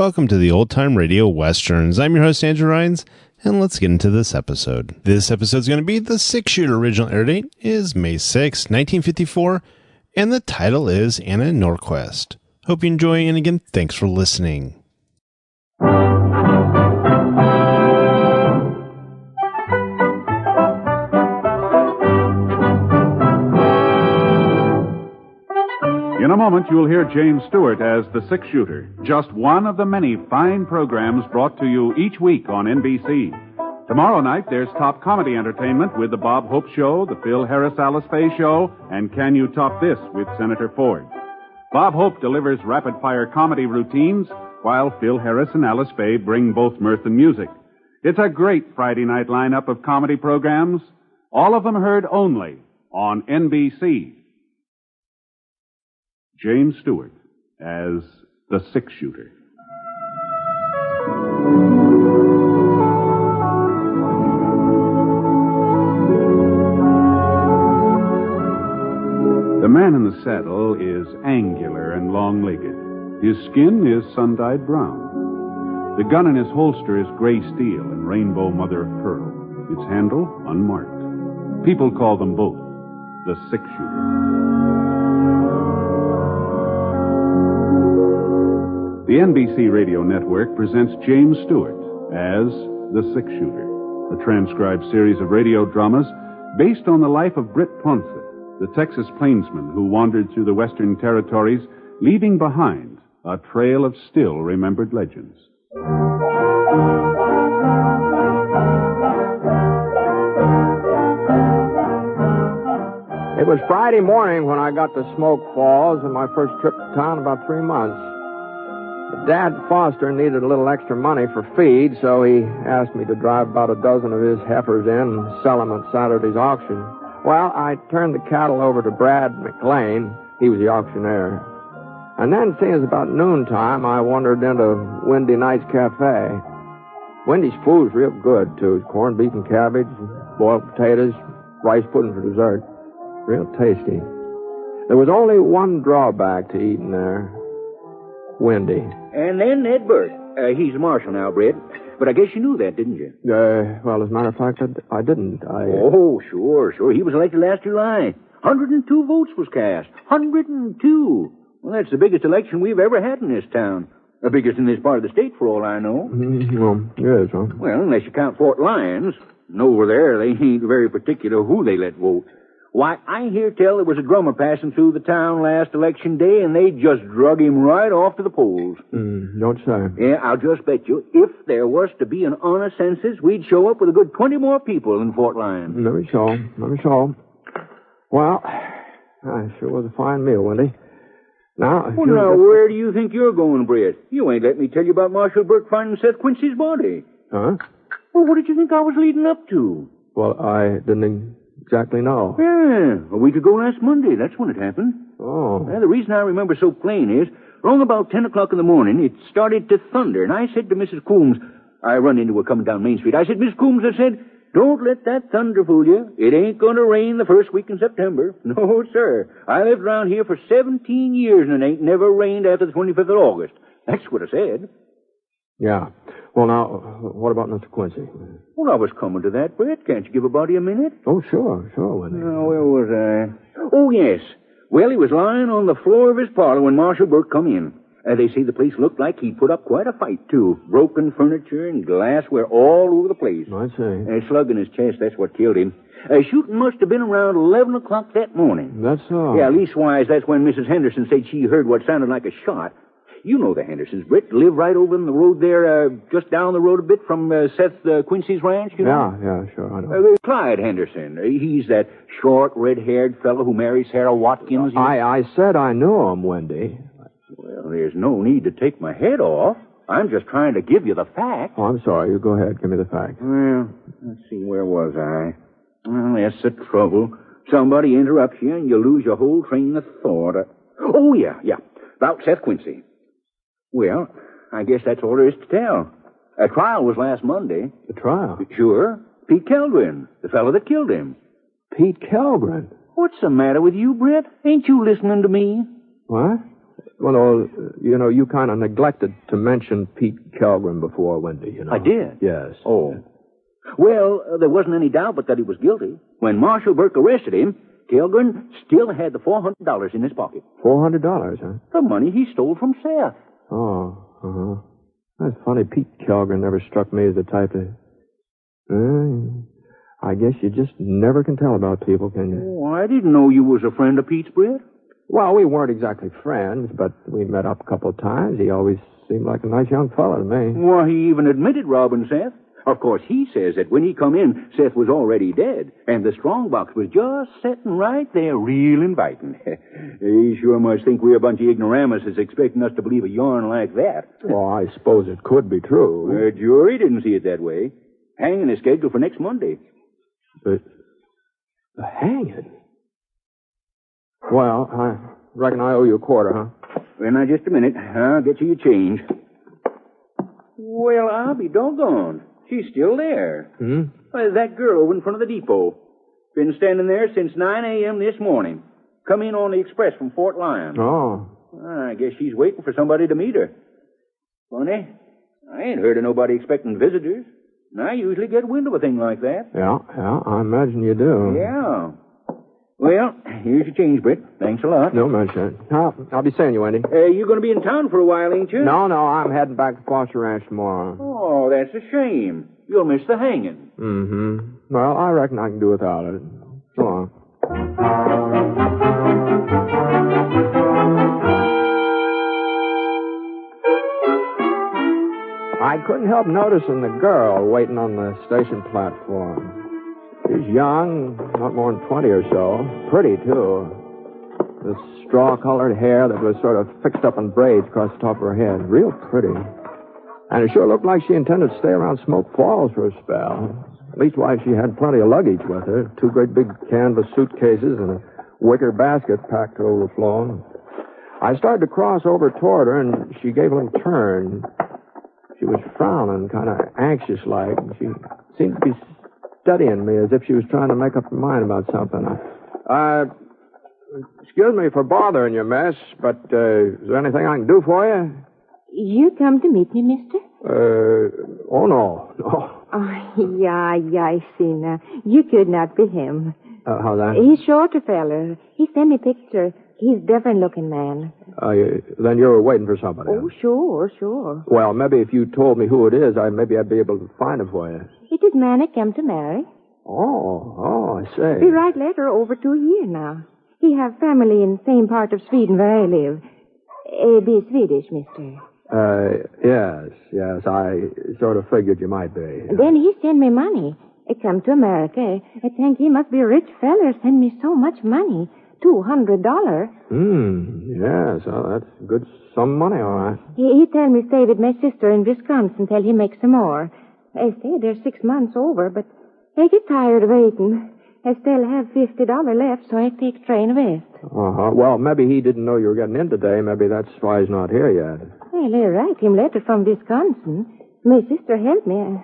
Welcome to the Old Time Radio Westerns. I'm your host, Andrew Rhynes, and let's get into this episode. This episode is going to be the 6-shooter. Original air date is May 6, 1954, and the title is Anna Norquist. Hope you enjoy, and again, thanks for listening. In a moment, you'll hear James Stewart as the 6-shooter, just one of the many fine programs brought to you each week on NBC. Tomorrow night, there's top comedy entertainment with The Bob Hope Show, The Phil Harris-Alice Faye Show, and Can You Top This with Senator Ford. Bob Hope delivers rapid-fire comedy routines, while Phil Harris and Alice Faye bring both mirth and music. It's a great Friday night lineup of comedy programs, all of them heard only on NBC. James Stewart as the 6-shooter. The man in the saddle is angular and long-legged. His skin is sun-dyed brown. The gun in his holster is gray steel and rainbow mother of pearl. Its handle unmarked. People call them both the 6-shooter. The NBC Radio Network presents James Stewart as the 6-shooter, a transcribed series of radio dramas based on the life of Britt Ponset, the Texas plainsman who wandered through the Western Territories, leaving behind a trail of still-remembered legends. It was Friday morning when I got to Smoke Falls on my first trip to town in about 3 months. Dad Foster needed a little extra money for feed, so he asked me to drive about a dozen of his heifers in and sell them at Saturday's auction. Well, I turned the cattle over to Brad McLean. He was the auctioneer. And then, seeing as about noontime, I wandered into Windy Night's Cafe. Windy's food's real good, too. Corned beef and cabbage, boiled potatoes, rice pudding for dessert. Real tasty. There was only one drawback to eating there. Windy. And then Ed Burt. He's a marshal now, Britt. But I guess you knew that, didn't you? Well, as a matter of fact, I didn't. Oh, sure. He was elected last July. 102 votes was cast. 102. Well, that's the biggest election we've ever had in this town. The biggest in this part of the state, for all I know. Well, yes, huh? Well, unless you count Fort Lyons. And over there, they ain't very particular who they let vote. Why, I hear tell there was a drummer passing through the town last election day, and they just drug him right off to the polls. Don't say. Yeah, I'll just bet you, if there was to be an honest census, we'd show up with a good 20 more people in Fort Lyons. Let me show. Well, sure was a fine meal, Wendy. Now, where do you think you're going, Britt? You ain't let me tell you about Marshal Burt finding Seth Quincy's body. Huh? Well, what did you think I was leading up to? Well, I didn't exactly know. Yeah, a week ago last Monday. That's when it happened. Oh. Well, the reason I remember so plain is, wrong about 10 o'clock in the morning, it started to thunder, and I said to Mrs. Coombs, I run into her coming down Main Street. I said, Miss Coombs, I said, don't let that thunder fool you. It ain't going to rain the first week in September. No, sir. I lived around here for 17 years, and it ain't never rained after the 25th of August. That's what I said. Yeah. Well, now, what about Mr. Quincy? Well, I was coming to that, Britt. Can't you give a body a minute? Oh, sure, Wendy. Now, where was I? Oh, yes. Well, he was lying on the floor of his parlor when Marshal Burt come in. They say the place looked like he'd put up quite a fight, too. Broken furniture and glassware all over the place. I see. A slug in his chest, that's what killed him. Shooting must have been around 11 o'clock that morning. That's so. Yeah, leastwise, that's when Mrs. Henderson said she heard what sounded like a shot. You know the Hendersons, Britt. Live right over in the road there, just down the road a bit from Seth Quincy's ranch, you know? Yeah, sure, I know. Clyde Henderson. He's that short, red-haired fellow who marries Sarah Watkins. I said I knew him, Wendy. Well, there's no need to take my head off. I'm just trying to give you the facts. Oh, I'm sorry. You go ahead. Give me the facts. Well, let's see. Where was I? Well, that's the trouble. Somebody interrupts you, and you lose your whole train of thought. Oh, yeah. About Seth Quincy. Well, I guess that's all there is to tell. A trial was last Monday. The trial? Sure. Pete Kellgren, the fellow that killed him. Pete Kellgren? What's the matter with you, Britt? Ain't you listening to me? What? Well, you kind of neglected to mention Pete Kellgren before, Wendy, I did? Yes. Oh. Well, there wasn't any doubt but that he was guilty. When Marshal Burke arrested him, Kellgren still had the $400 in his pocket. $400, huh? The money he stole from Seth. Oh, uh-huh. That's funny. Pete Kellgren never struck me as the type to... I guess you just never can tell about people, can you? Oh, I didn't know you was a friend of Pete's, Britt. Well, we weren't exactly friends, but we met up a couple of times. He always seemed like a nice young fellow to me. Well, he even admitted robbing Seth. Of course, he says that when he come in, Seth was already dead, and the strongbox was just sitting right there, real inviting. He sure must think we're a bunch of ignoramuses expecting us to believe a yarn like that. Well, I suppose it could be true. The jury didn't see it that way. Hanging is scheduled for next Monday. But the hanging? Well, I reckon I owe you a quarter, huh? Well, now, just a minute. I'll get you your change. Well, I'll be doggone. She's still there. Hmm? Well, that girl over in front of the depot. Been standing there since 9 a.m. this morning. Come in on the express from Fort Lyon. Oh. I guess she's waiting for somebody to meet her. Funny. I ain't heard of nobody expecting visitors. And I usually get wind of a thing like that. Yeah, I imagine you do. Yeah. Well, here's your change, Britt. Thanks a lot. No mention. I'll be seeing you, Wendy. You're going to be in town for a while, ain't you? No, I'm heading back to Foster Ranch tomorrow. Oh, that's a shame. You'll miss the hanging. Mm-hmm. Well, I reckon I can do without it. So long. I couldn't help noticing the girl waiting on the station platform. She's young, not more than 20 or so. Pretty, too. This straw-colored hair that was sort of fixed up in braids across the top of her head. Real pretty. And it sure looked like she intended to stay around Smoke Falls for a spell. At least why she had plenty of luggage with her. 2 great big canvas suitcases and a wicker basket packed to overflowing. I started to cross over toward her, and she gave a little turn. She was frowning, kind of anxious-like. She seemed to be studying me as if she was trying to make up her mind about something. Excuse me for bothering you, miss, but is there anything I can do for you? You come to meet me, mister? Oh, no. Oh, yeah, I see now. You could not be him. How's that? He's shorter feller. He sent me picture. He's different-looking man. Then you're waiting for somebody. Oh, sure. Well, maybe if you told me who it is, maybe I'd be able to find him for you. It is man I come to marry. Oh, I see. We write letter over 2 years now. He have family in same part of Sweden where I live. Be Swedish, mister. Yes, I sort of figured you might be. Then he send me money. I come to America. I think he must be a rich feller, send me so much money. $200. Yes, well, that's a good sum of money, all right. He tell me stay with my sister in Wisconsin till he makes some more. I stay there 6 months over, but I get tired of waiting. I still have $50 left, so I take train west. Uh-huh. Well, maybe he didn't know you were getting in today. Maybe that's why he's not here yet. Well, I write him letter from Wisconsin. My sister helped me.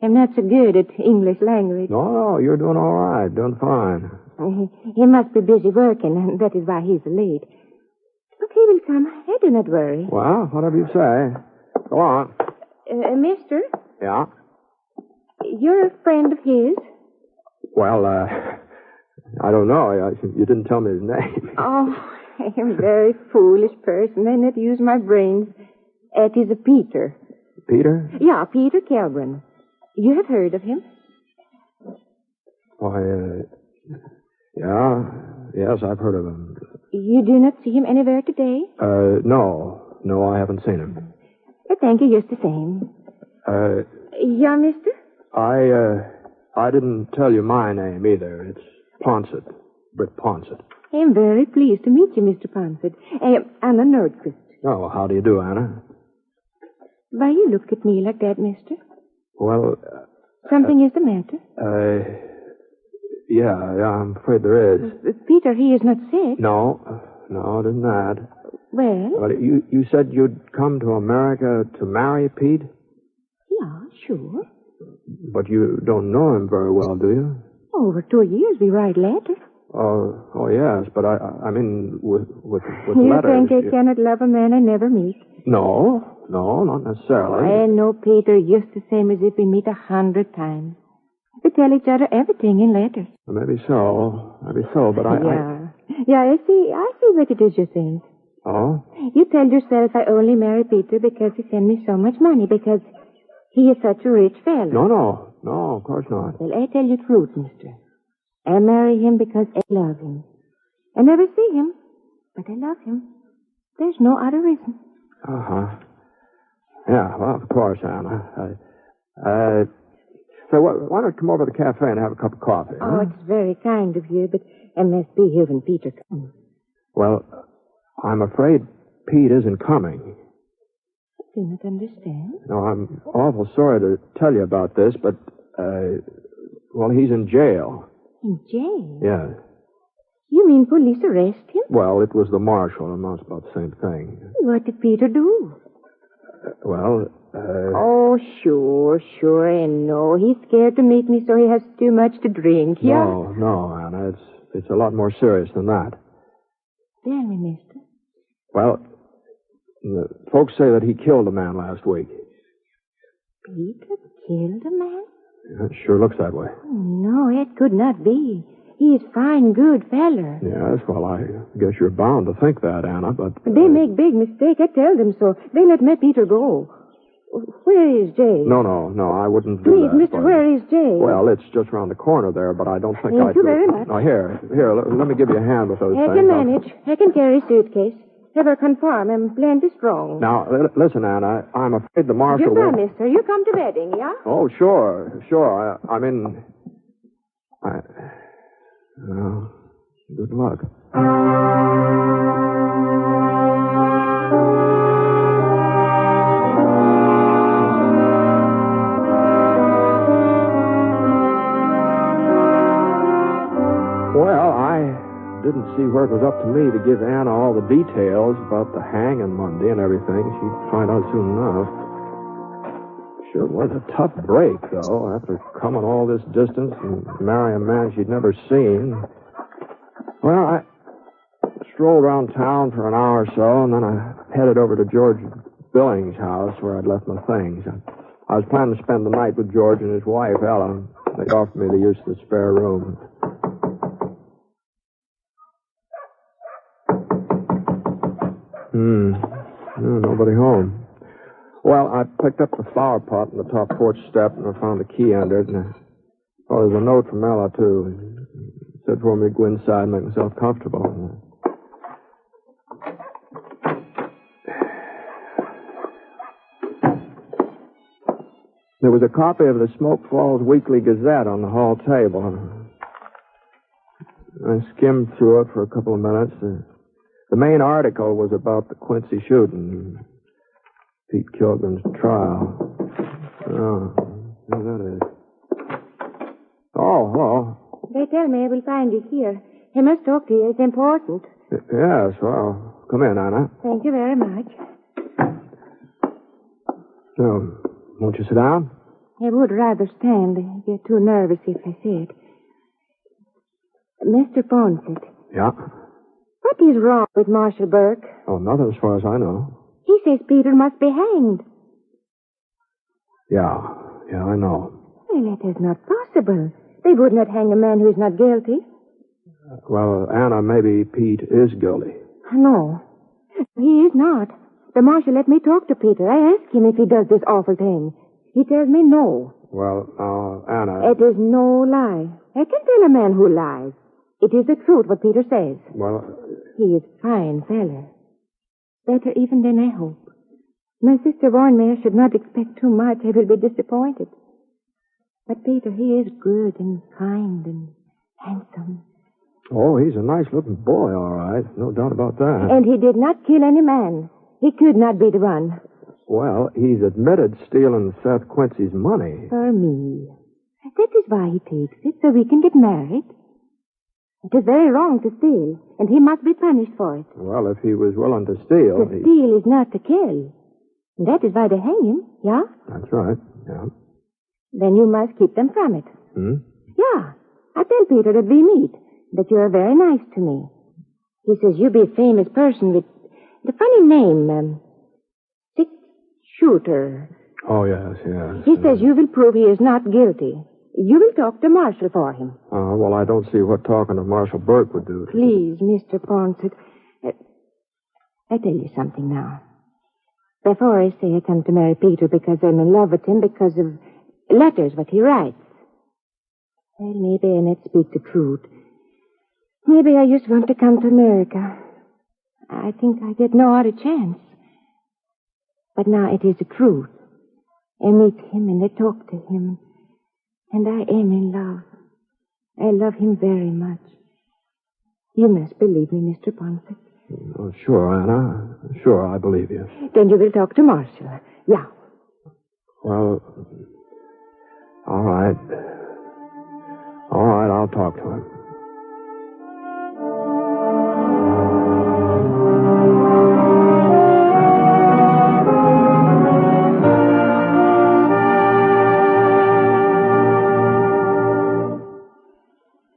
I'm not so good at English language. No, you're doing all right. Doing fine. He must be busy working, and that is why he's late. But he will come. I do not worry. Well, whatever you say. Go on. Mister? Yeah? You're a friend of his? Well, I don't know. You didn't tell me his name. Oh, I am a very foolish person. I not use my brains. It is a Peter. Peter? Yeah, Peter Kellgren. You have heard of him? Why, yes, I've heard of him. You do not see him anywhere today? No, I haven't seen him. Thank you, just the same. Yeah, mister? I didn't tell you my name either. It's Ponset. Britt Ponset. I am very pleased to meet you, Mr. Ponset. I am Anna Norquist. Oh, how do you do, Anna? Why you look at me like that, mister? Well... Something is the matter? Yeah, I'm afraid there is. Peter, he is not sick. No, it isn't that. Well? But you said you'd come to America to marry Pete? Yeah, sure. But you don't know him very well, do you? Over 2 years we write letters. Oh, yes, but I mean, with You letters... think I cannot love a man I never meet? No, not necessarily. I know Peter just the same as if we meet 100 times. We tell each other everything in letters. Maybe so, but Yeah, I see what it is you think. Oh? You tell yourself I only marry Peter because he sent me so much money, because he is such a rich fellow. No, of course not. Well, I tell you the truth, mister. I marry him because I love him. I never see him, but I love him. There's no other reason. Uh-huh. Yeah, well, of course, Anna. So why don't you come over to the cafe and have a cup of coffee? Oh, it's very kind of you, but I must be here when Peter comes. Well, I'm afraid Pete isn't coming. I do not understand. No, I'm awful sorry to tell you about this, but, well, he's in jail. In jail? Yeah. You mean police arrest him? Well, it was the marshal, and that's about the same thing. What did Peter do? Oh, sure, I know. He's scared to meet me, so he has too much to drink, yeah? No, Anna, it's a lot more serious than that. Tell me, mister. Well, folks say that he killed a man last week. Peter killed a man? It sure looks that way. No, it could not be. He is fine, good feller. Yes, well, I guess you're bound to think that, Anna, but... They make big mistake. I tell them so. They let my Peter go. Where is Jay? No, I wouldn't do Please, that. mister, where is Jay? Well, it's just around the corner there, but I don't think Thank you very much. Now, here, let me give you a hand with those things. I can manage. I can carry suitcase. Never confirm. I'm plenty strong. Now, listen, Anna, I'm afraid the marshal Goodbye, mister. You come to wedding, yeah? Oh, sure. I mean... Well, good luck. Well, I didn't see where it was up to me to give Anna all the details about the hanging Monday and everything. She'd find out soon enough. Sure was a tough break, though, after coming all this distance and marrying a man she'd never seen. Well, I strolled around town for an hour or so, and then I headed over to George Billings' house where I'd left my things. I was planning to spend the night with George and his wife, Ellen. They offered me the use of the spare room. Nobody home. Well, I picked up the flower pot on the top porch step, and I found the key under it, and there's a note from Ella, too. It said for me to go inside and make myself comfortable. There was a copy of the Smoke Falls Weekly Gazette on the hall table. I skimmed through it for a couple of minutes. The main article was about the Quincy shooting. Pete Kilgren's trial. Oh, there that is. Oh, hello. They tell me I will find you here. I must talk to you. It's important. Yes, well, come in, Anna. Thank you very much. So, won't you sit down? I would rather stand. I get too nervous if I sit. Mr. Ponset. Yeah? What is wrong with Marshal Burke? Oh, nothing as far as I know. He says Peter must be hanged. Yeah, I know. Well, it is not possible. They would not hang a man who is not guilty. Well, Anna, maybe Pete is guilty. No, he is not. The marshal let me talk to Peter. I asked him if he does this awful thing. He tells me no. Well, Anna... It is no lie. I can tell a man who lies. It is the truth what Peter says. Well... He is fine fella. Better even than I hope. My sister warned me I should not expect too much. I will be disappointed. But Peter, he is good and kind and handsome. Oh, he's a nice-looking boy, all right. No doubt about that. And he did not kill any man. He could not be the one. Well, he's admitted stealing Seth Quincy's money. For me. That is why he takes it, so we can get married. It is very wrong to steal, and he must be punished for it. Well, if he was willing to steal... To steal is not to kill. And that is why they hang him, yeah? That's right, yeah. Then you must keep them from it. Hmm? Yeah. I tell Peter that we meet. that you're very nice to me. He says you be a famous person with the funny name, Six Shooter. Oh, yes, yes. He says you will prove he is not guilty. You will talk to Marshall for him. Oh, well, I don't see what talking to Marshal Burt would do. Please, Mr. Ponset. I tell you something now. Before I say I come to marry Peter because I'm in love with him because of letters what he writes. Well, maybe I not speak the truth. Maybe I just want to come to America. I think I get no other chance. But now it is the truth. I meet him and I talk to him. And I am in love. I love him very much. You must believe me, Mr. Ponset. Oh, sure, Anna. Sure, I believe you. Then you will talk to Marshall. Yeah. Well, all right. All right, I'll talk to him.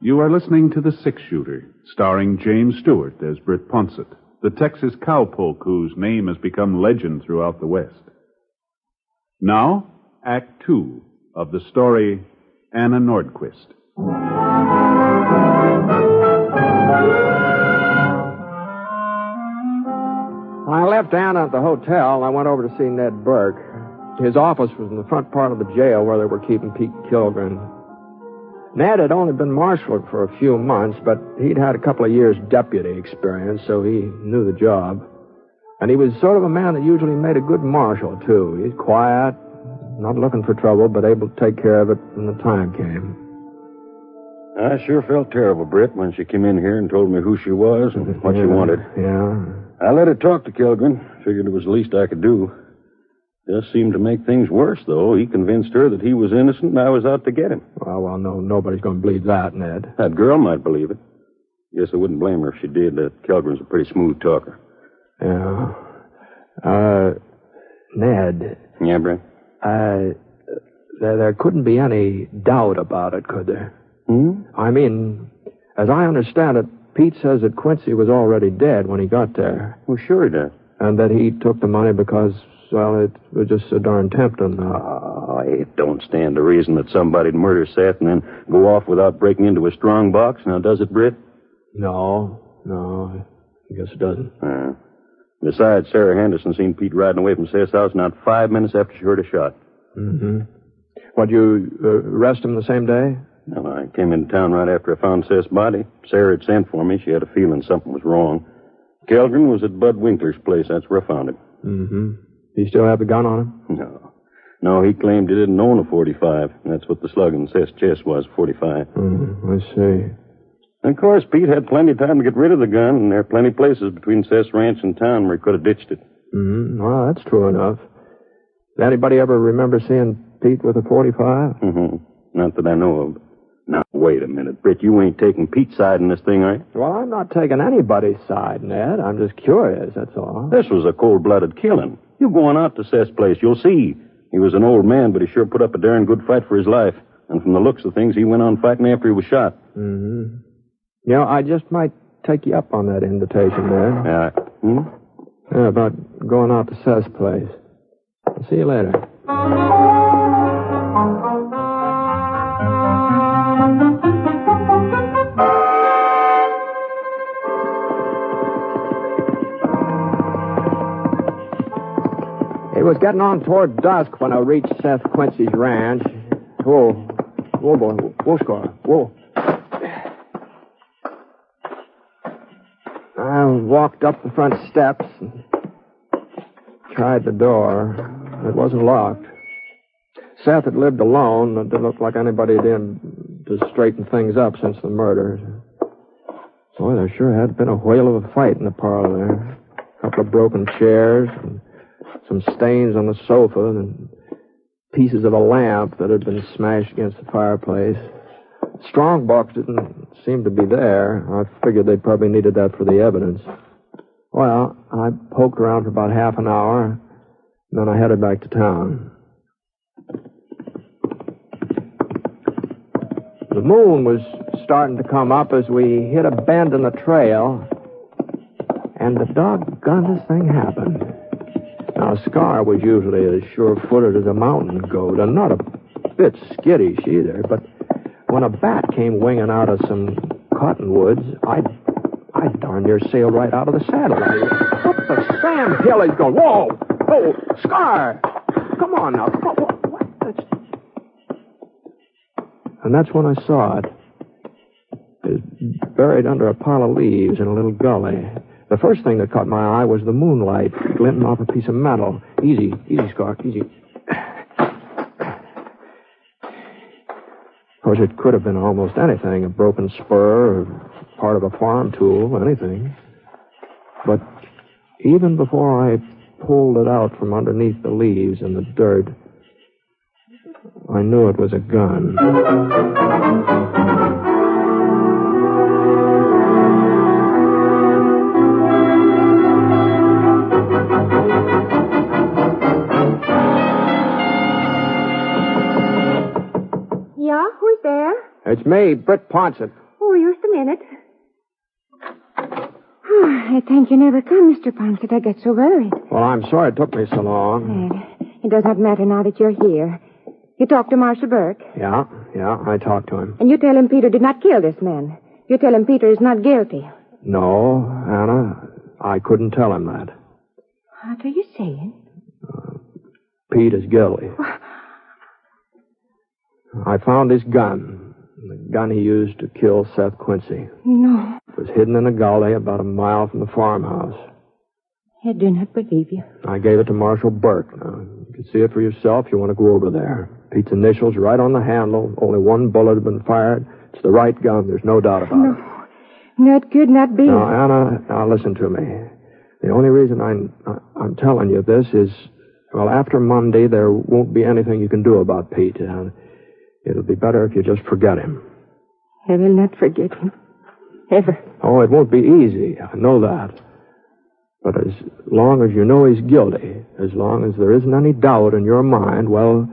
You are listening to The Six Shooter, starring James Stewart as Britt Ponset, the Texas cowpoke whose name has become legend throughout the West. Now, Act 2 of the story Anna Norquist. When I left Anna at the hotel, I went over to see Ned Burke. His office was in the front part of the jail where they were keeping Pete Kilgren. Ned had only been marshaled for a few months, but he'd had a couple of years deputy experience, so he knew the job. And he was sort of a man that usually made a good marshal, too. He's quiet, not looking for trouble, but able to take care of it when the time came. I sure felt terrible, Britt, when she came in here and told me who she was and what she wanted. Yeah. I let her talk to Kilgren. Figured it was the least I could do. Just seemed to make things worse, though. He convinced her that he was innocent and I was out to get him. Well, no, nobody's going to believe that, Ned. That girl might believe it. Guess I wouldn't blame her if she did. That Kilgren's a pretty smooth talker. Yeah. Ned. Yeah, Britt? There couldn't be any doubt about it, could there? I mean, as I understand it, Pete says that Quincy was already dead when he got there. Well, sure he did. And that he took the money because, well, it was just so darn tempting. It don't stand to reason that somebody'd murder Seth and then go off without breaking into a strong box. Now, does it, Britt? No, I guess it doesn't. Besides, Sarah Henderson seen Pete riding away from Seth's house not 5 minutes after she heard a shot. Mm-hmm. What, you arrest him the same day? No, I came into town right after I found Seth's body. Sarah had sent for me. She had a feeling something was wrong. Kilgren was at Bud Winkler's place. That's where I found him. Mm-hmm. Do you still have the gun on him? No, he claimed he didn't own a .45. That's what the slug in Seth's chest was, .45. I see. And of course, Pete had plenty of time to get rid of the gun, and there are plenty of places between Seth's ranch and town where he could have ditched it. Well, that's true enough. Did anybody ever remember seeing Pete with a .45? Not that I know of. Now, wait a minute, Britt. You ain't taking Pete's side in this thing, are you? Well, I'm not taking anybody's side, Ned. I'm just curious, that's all. This was a cold-blooded killing. You go on out to Seth's place, you'll see. He was an old man, but he sure put up a darn good fight for his life. And from the looks of things, he went on fighting after he was shot. You know, I just might take you up on that invitation there. Yeah, about going out to Seth's place. I'll see you later. It was getting on toward dusk when I reached Seth Quincy's ranch. Whoa, boy. Whoa, Scar. Whoa. I walked up the front steps and tried the door. It wasn't locked. Seth had lived alone. It didn't look like anybody had in to straighten things up since the murder. Boy, there sure had been a whale of a fight in the parlor there. A couple of broken chairs and some stains on the sofa and pieces of a lamp that had been smashed against the fireplace. Strong box didn't seem to be there. I figured they probably needed that for the evidence. Well, I poked around for about half an hour, and then I headed back to town. The moon was starting to come up as we hit a bend in the trail. And the doggonest thing happened. Now, Scar was usually as sure-footed as a mountain goat, and not a bit skittish either, but when a bat came winging out of some cottonwoods, I darn near sailed right out of the saddle. What the Sam Hill is going? Whoa! Oh, Scar! Come on now. What? And that's when I saw it. It was buried under a pile of leaves in a little gully. The first thing that caught my eye was the moonlight glinting off a piece of metal. Easy, Scar, easy. Of course, it could have been almost anything, a broken spur or part of a farm tool, anything. But even before I pulled it out from underneath the leaves and the dirt, I knew it was a gun. Yeah, who's there? It's me, Britt Ponset. Oh, just a minute. I thank you never come, Mr. Ponset. I get so worried. Well, I'm sorry it took me so long. It does not matter now that you're here. You talked to Marshal Burke. Yeah, I talked to him. And you tell him Peter did not kill this man. You tell him Peter is not guilty. No, Anna, I couldn't tell him that. What are you saying? Pete is guilty. I found his gun. The gun he used to kill Seth Quincy. No. It was hidden in a gully about a mile from the farmhouse. I do not believe you. I gave it to Marshal Burke. Now, you can see it for yourself if you want to go over there. Pete's initials right on the handle. Only one bullet had been fired. It's the right gun. There's no doubt about it. No, it could not be. Now, Anna, now listen to me. The only reason I'm telling you this is, well, after Monday, there won't be anything you can do about Pete. It'll be better if you just forget him. I will not forget him. Ever. Oh, it won't be easy. I know that. But as long as you know he's guilty, as long as there isn't any doubt in your mind, well,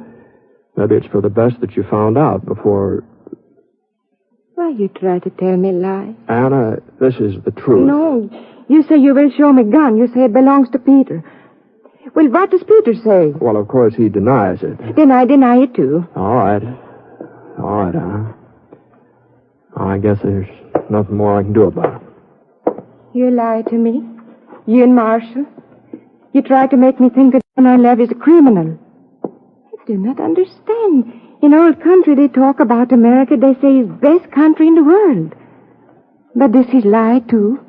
maybe it's for the best that you found out before... Why you try to tell me lies? Anna, this is the truth. No. You say you will show me gun. You say it belongs to Peter. Well, what does Peter say? Well, of course, he denies it. Then I deny it, too. All right, Anna. I guess there's nothing more I can do about it. You lie to me. You and Marshall. You try to make me think that the man I love is a criminal. I do not understand. In our country, they talk about America. They say it's the best country in the world. But this is lie, too.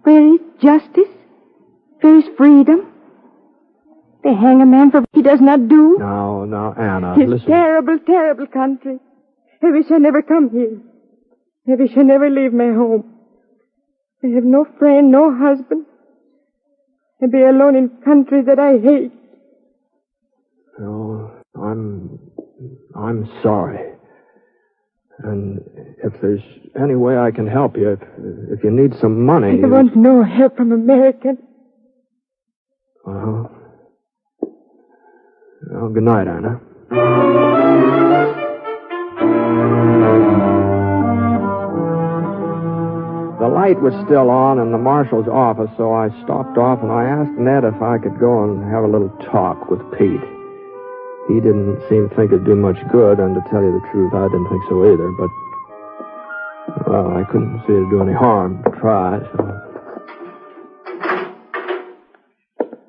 Where is justice? Where is freedom? They hang a man for what he does not do. Now, Anna, This listen. terrible, terrible country. I wish I never come here. I wish I never leave my home. I have no friend, no husband. I be alone in country that I hate. No, I'm sorry. And if there's any way I can help you, if you need some money... I want no help from American. Well, good night, Anna. The light was still on in the marshal's office, so I stopped off and I asked Ned if I could go and have a little talk with Pete. He didn't seem to think it'd do much good, and to tell you the truth, I didn't think so either, but, well, I couldn't see it'd do any harm to try, so...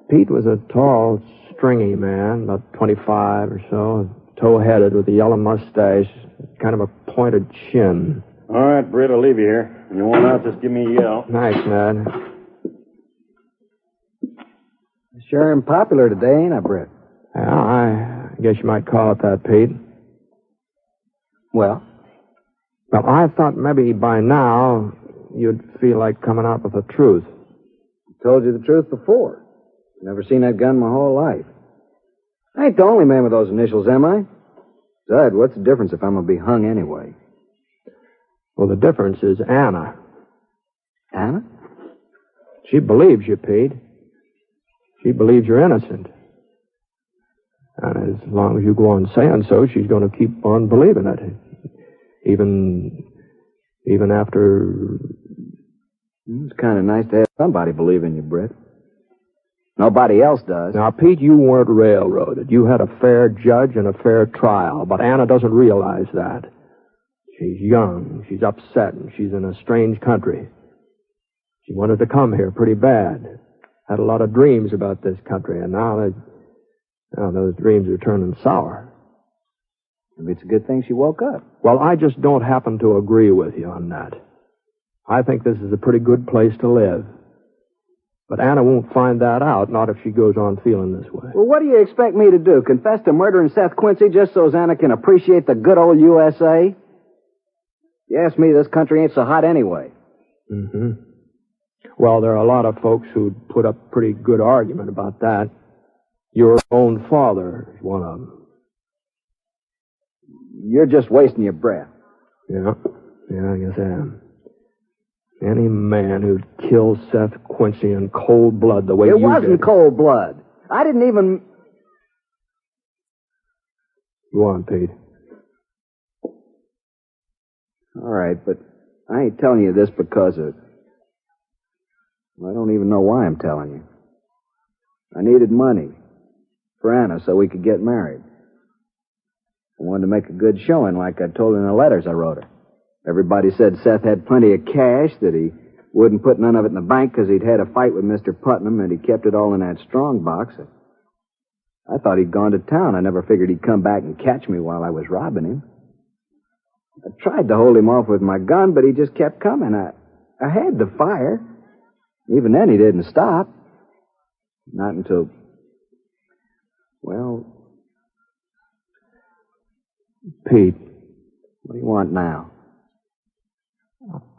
Pete was a tall, stringy man, about 25 or so, tow-headed with a yellow mustache, kind of a pointed chin. All right, Britt, I'll leave you here. When you want out, just give me a yell. Thanks, Ned. Sure am popular today, ain't I, Britt? Yeah, I guess you might call it that, Pete. Well? Well, I thought maybe by now you'd feel like coming out with the truth. Told you the truth before. Never seen that gun my whole life. I ain't the only man with those initials, am I? Besides, what's the difference if I'm going to be hung anyway? Well, the difference is Anna. Anna? She believes you, Pete. She believes you're innocent. And as long as you go on saying so, she's going to keep on believing it. Even Even after... It's kind of nice to have somebody believe in you, Britt. Nobody else does. Now, Pete, you weren't railroaded. You had a fair judge and a fair trial, but Anna doesn't realize that. She's young, she's upset, and she's in a strange country. She wanted to come here pretty bad. Had a lot of dreams about this country, and now those dreams are turning sour. Maybe it's a good thing she woke up. Well, I just don't happen to agree with you on that. I think this is a pretty good place to live. But Anna won't find that out, not if she goes on feeling this way. Well, what do you expect me to do? Confess to murdering Seth Quincy just so Anna can appreciate the good old USA? You ask me, this country ain't so hot anyway. Mm-hmm. Well, there are a lot of folks who'd put up pretty good argument about that. Your own father is one of them. You're just wasting your breath. Yeah, I guess I am. Any man who'd kill Seth Quincy in cold blood the way you did... It wasn't cold blood. I didn't even... Go on, Pete. All right, but I ain't telling you this because of... Well, I don't even know why I'm telling you. I needed money for Anna so we could get married. I wanted to make a good showing like I told her in the letters I wrote her. Everybody said Seth had plenty of cash, that he wouldn't put none of it in the bank because he'd had a fight with Mr. Putnam and he kept it all in that strong box. I thought he'd gone to town. I never figured he'd come back and catch me while I was robbing him. I tried to hold him off with my gun, but he just kept coming. I had to fire. Even then, he didn't stop. Not until... Well... Pete. What do you want now?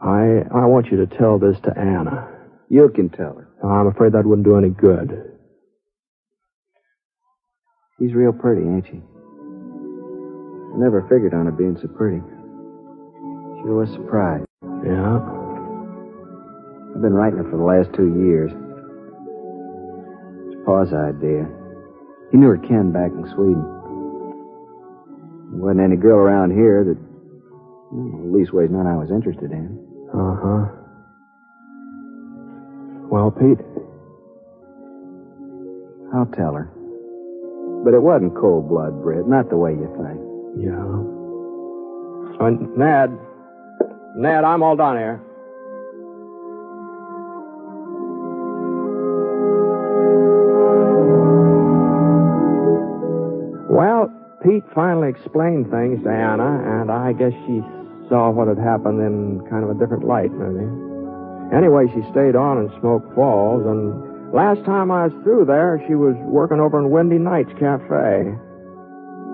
I want you to tell this to Anna. You can tell her. I'm afraid that wouldn't do any good. She's real pretty, ain't she? I never figured on her being so pretty. Sure was surprised. Yeah? I've been writing her for the last 2 years. It's Pa's idea. He knew her Ken back in Sweden. There wasn't any girl around here that, leastways none I was interested in. Uh-huh. Well, Pete? I'll tell her. But it wasn't cold blood, Britt, not the way you think. Yeah. Ned, I'm all done here. Well, Pete finally explained things to Anna, and I guess she saw what had happened in kind of a different light, maybe. Anyway, she stayed on in Smoke Falls, and last time I was through there, she was working over in Windy Nights Cafe.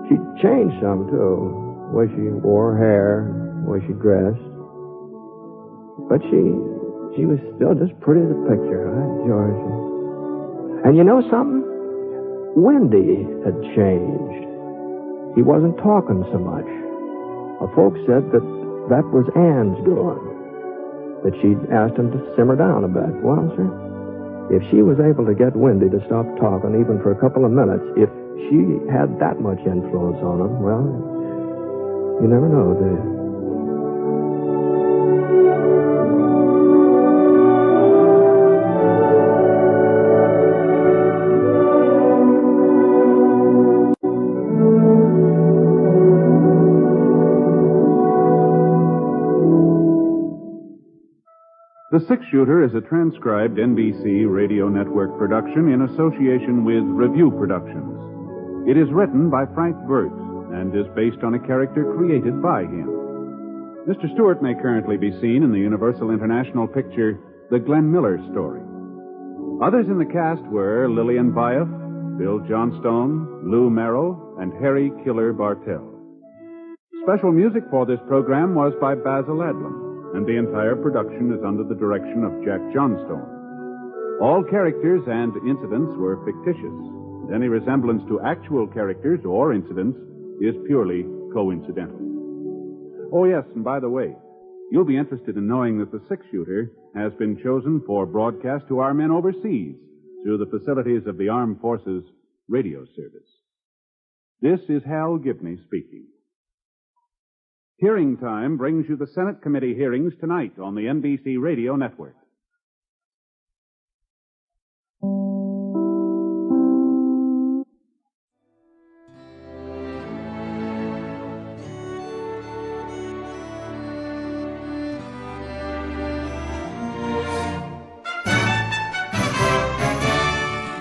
She changed some, too. The way she wore her hair, the way she dressed. But she was still just pretty as a picture, huh, Georgia? And you know something? Windy had changed. He wasn't talking so much. Folks said that was Ann's doing. That she'd asked him to simmer down a bit. Well, sir, if she was able to get Windy to stop talking even for a couple of minutes, if she had that much influence on him, well, you never know, do you? The Six Shooter is a transcribed NBC Radio Network production in association with Review Productions. It is written by Frank Burt and is based on a character created by him. Mr. Stewart may currently be seen in the Universal International picture The Glenn Miller Story. Others in the cast were Lillian Buyeff, Bill Johnstone, Lou Merrill, and Harry Killer Bartell. Special music for this program was by Basil Adlam, and the entire production is under the direction of Jack Johnstone. All characters and incidents were fictitious, and any resemblance to actual characters or incidents is purely coincidental. Oh, yes, and by the way, you'll be interested in knowing that the Six Shooter has been chosen for broadcast to our men overseas through the facilities of the Armed Forces Radio Service. This is Hal Gibney speaking. Hearing Time brings you the Senate committee hearings tonight on the NBC Radio Network.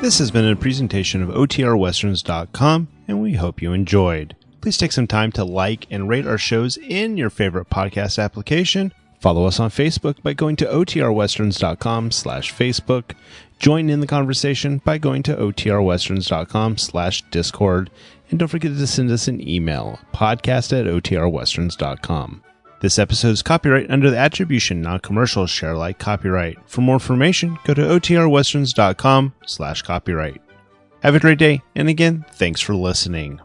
This has been a presentation of OTRWesterns.com, and we hope you enjoyed. Please take some time to like and rate our shows in your favorite podcast application. Follow us on Facebook by going to OTRWesterns.com/Facebook. Join in the conversation by going to OTRWesterns.com/Discord. And don't forget to send us an email, podcast@OTRWesterns.com. This episode is copyright under the Attribution Non-Commercial Share Alike copyright. For more information, go to OTRWesterns.com/copyright. Have a great day, and again, thanks for listening.